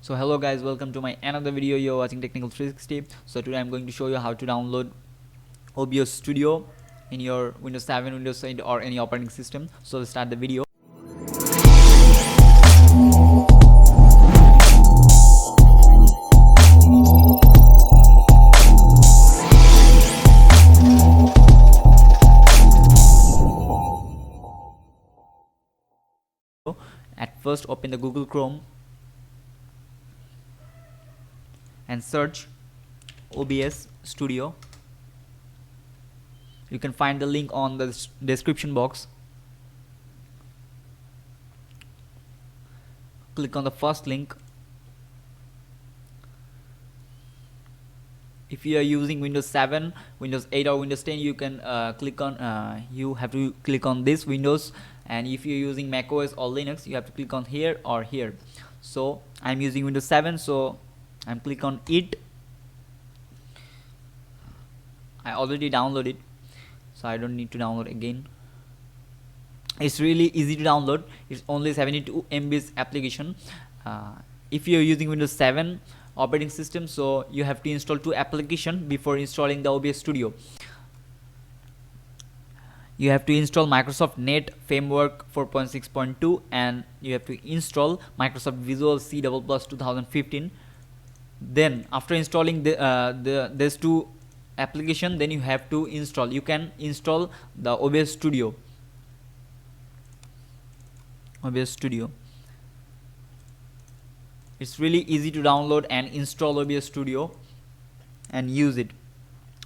So hello guys, welcome to my another video. You're watching Technical 360. So today I'm going to show you how to download OBS Studio in your Windows 7, Windows 8 or any operating system. So let's start the video. At first open the Google Chrome and search OBS Studio. You can find the link on the description box. Click on the first link. If you are using Windows 7, Windows 8 or Windows 10, you can you have to click on this Windows, and if you're using macOS or Linux, you have to click on here or here. So I'm using Windows 7, so I'm click on it. I already downloaded, so I don't need to download again. It's really easy to download. It's only 72 MB application. If you're using Windows 7 operating system, so you have to install 2 applications before installing the OBS Studio. You have to install Microsoft Net Framework 4.6.2 and you have to install Microsoft Visual C++ 2015. Then after installing these 2 application, then you have to install, you can install the OBS Studio. It's really easy to download and install OBS Studio and use it.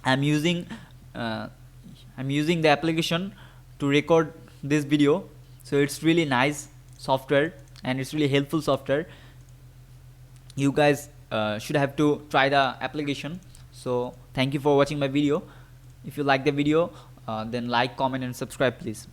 I'm using the application to record this video, so it's really nice software and it's really helpful software. You guys should have to try the application. So thank you for watching my video. If you like the video, then like, comment and subscribe please.